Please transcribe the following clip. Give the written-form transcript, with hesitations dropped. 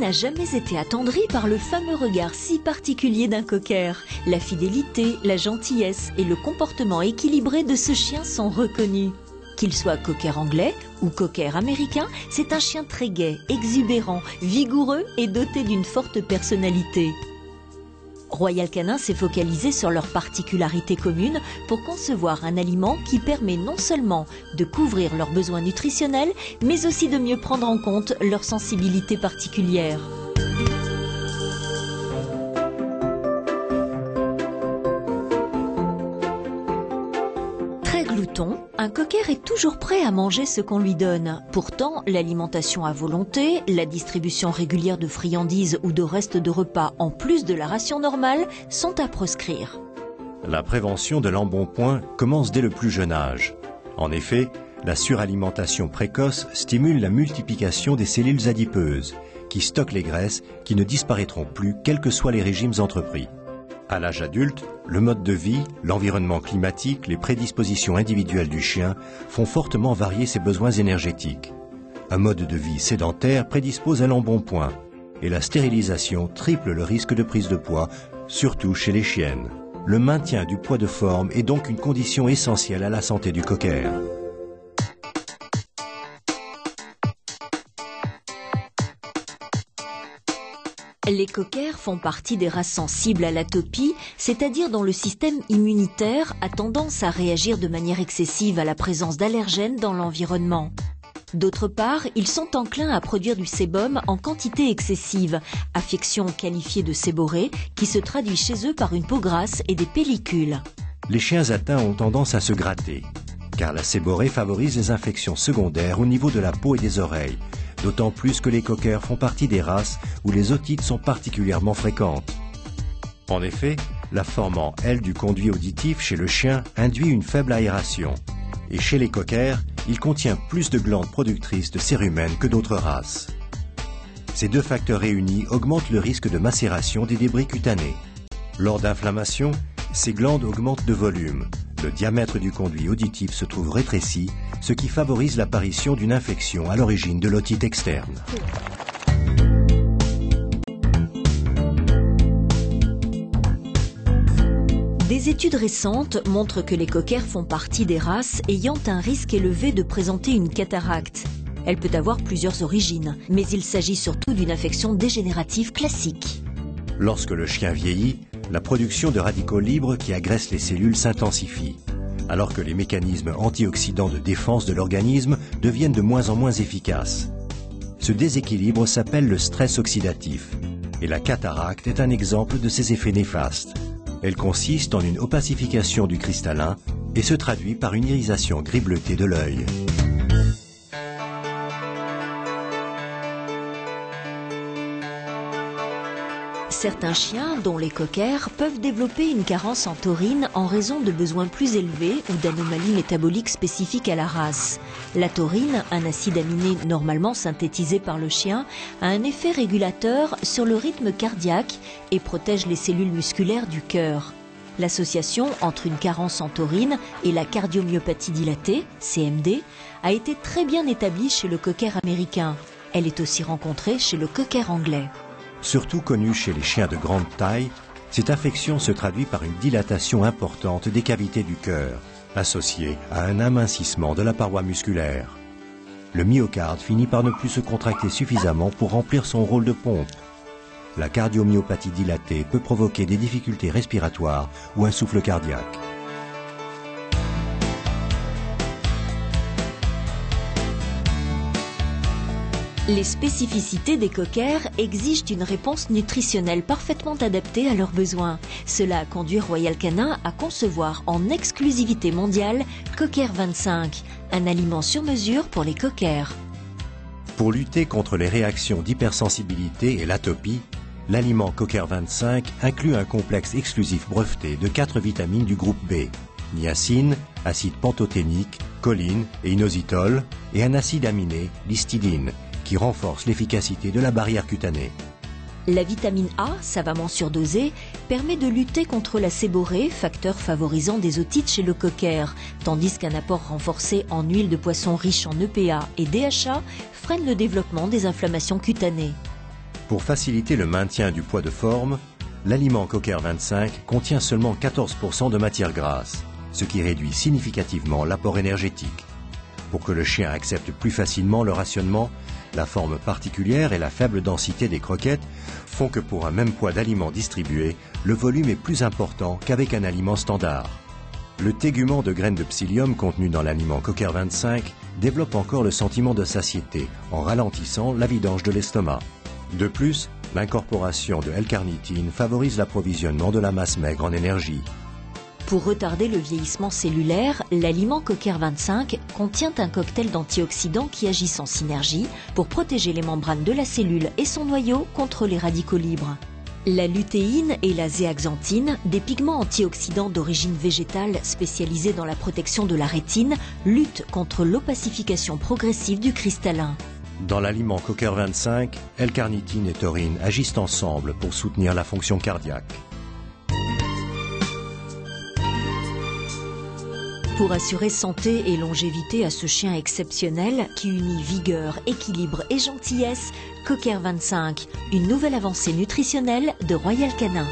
n'a jamais été attendri par le fameux regard si particulier d'un cocker. La fidélité, la gentillesse et le comportement équilibré de ce chien sont reconnus. Qu'il soit cocker anglais ou cocker américain, c'est un chien très gai, exubérant, vigoureux et doté d'une forte personnalité. Royal Canin s'est focalisé sur leurs particularités communes pour concevoir un aliment qui permet non seulement de couvrir leurs besoins nutritionnels, mais aussi de mieux prendre en compte leurs sensibilités particulières. Très glouton, un cocker est toujours prêt à manger ce qu'on lui donne. Pourtant, l'alimentation à volonté, la distribution régulière de friandises ou de restes de repas en plus de la ration normale sont à proscrire. La prévention de l'embonpoint commence dès le plus jeune âge. En effet, la suralimentation précoce stimule la multiplication des cellules adipeuses, qui stockent les graisses qui ne disparaîtront plus quels que soient les régimes entrepris. À l'âge adulte, le mode de vie, l'environnement climatique, les prédispositions individuelles du chien font fortement varier ses besoins énergétiques. Un mode de vie sédentaire prédispose à l'embonpoint et la stérilisation triple le risque de prise de poids, surtout chez les chiennes. Le maintien du poids de forme est donc une condition essentielle à la santé du cocker. Les cockers font partie des races sensibles à l'atopie, c'est-à-dire dont le système immunitaire a tendance à réagir de manière excessive à la présence d'allergènes dans l'environnement. D'autre part, ils sont enclins à produire du sébum en quantité excessive, affection qualifiée de séborrhée, qui se traduit chez eux par une peau grasse et des pellicules. Les chiens atteints ont tendance à se gratter, car la séborrhée favorise les infections secondaires au niveau de la peau et des oreilles, d'autant plus que les cockers font partie des races où les otites sont particulièrement fréquentes. En effet, la forme en L du conduit auditif chez le chien induit une faible aération. Et chez les cockers, il contient plus de glandes productrices de cérumen que d'autres races. Ces deux facteurs réunis augmentent le risque de macération des débris cutanés. Lors d'inflammation, ces glandes augmentent de volume. Le diamètre du conduit auditif se trouve rétréci, ce qui favorise l'apparition d'une infection à l'origine de l'otite externe. Des études récentes montrent que les cockers font partie des races ayant un risque élevé de présenter une cataracte. Elle peut avoir plusieurs origines, mais il s'agit surtout d'une affection dégénérative classique. Lorsque le chien vieillit, la production de radicaux libres qui agressent les cellules s'intensifie, alors que les mécanismes antioxydants de défense de l'organisme deviennent de moins en moins efficaces. Ce déséquilibre s'appelle le stress oxydatif, et la cataracte est un exemple de ces effets néfastes. Elle consiste en une opacification du cristallin et se traduit par une irisation gris-bleutée de l'œil. Certains chiens, dont les cockers, peuvent développer une carence en taurine en raison de besoins plus élevés ou d'anomalies métaboliques spécifiques à la race. La taurine, un acide aminé normalement synthétisé par le chien, a un effet régulateur sur le rythme cardiaque et protège les cellules musculaires du cœur. L'association entre une carence en taurine et la cardiomyopathie dilatée, CMD, a été très bien établie chez le cocker américain. Elle est aussi rencontrée chez le cocker anglais. Surtout connue chez les chiens de grande taille, cette affection se traduit par une dilatation importante des cavités du cœur, associée à un amincissement de la paroi musculaire. Le myocarde finit par ne plus se contracter suffisamment pour remplir son rôle de pompe. La cardiomyopathie dilatée peut provoquer des difficultés respiratoires ou un souffle cardiaque. Les spécificités des cockers exigent une réponse nutritionnelle parfaitement adaptée à leurs besoins. Cela a conduit Royal Canin à concevoir en exclusivité mondiale Cocker 25, un aliment sur mesure pour les cockers. Pour lutter contre les réactions d'hypersensibilité et l'atopie, l'aliment Cocker 25 inclut un complexe exclusif breveté de 4 vitamines du groupe B, niacine, acide pantothénique, choline et inositol, et un acide aminé, l'histidine, qui renforce l'efficacité de la barrière cutanée. La vitamine A, savamment surdosée, permet de lutter contre la séborrhée, facteur favorisant des otites chez le cocker, tandis qu'un apport renforcé en huile de poisson riche en EPA et DHA freine le développement des inflammations cutanées. Pour faciliter le maintien du poids de forme, l'aliment Cocker 25 contient seulement 14% de matière grasse, ce qui réduit significativement l'apport énergétique. Pour que le chien accepte plus facilement le rationnement, la forme particulière et la faible densité des croquettes font que pour un même poids d'aliments distribué, le volume est plus important qu'avec un aliment standard. Le tégument de graines de psyllium contenu dans l'aliment Cocker 25 développe encore le sentiment de satiété en ralentissant la vidange de l'estomac. De plus, l'incorporation de L-carnitine favorise l'approvisionnement de la masse maigre en énergie. Pour retarder le vieillissement cellulaire, l'aliment Cocker 25 contient un cocktail d'antioxydants qui agissent en synergie pour protéger les membranes de la cellule et son noyau contre les radicaux libres. La lutéine et la zéaxanthine, des pigments antioxydants d'origine végétale spécialisés dans la protection de la rétine, luttent contre l'opacification progressive du cristallin. Dans l'aliment Cocker 25, L-carnitine et taurine agissent ensemble pour soutenir la fonction cardiaque. Pour assurer santé et longévité à ce chien exceptionnel qui unit vigueur, équilibre et gentillesse, Cocker 25, une nouvelle avancée nutritionnelle de Royal Canin.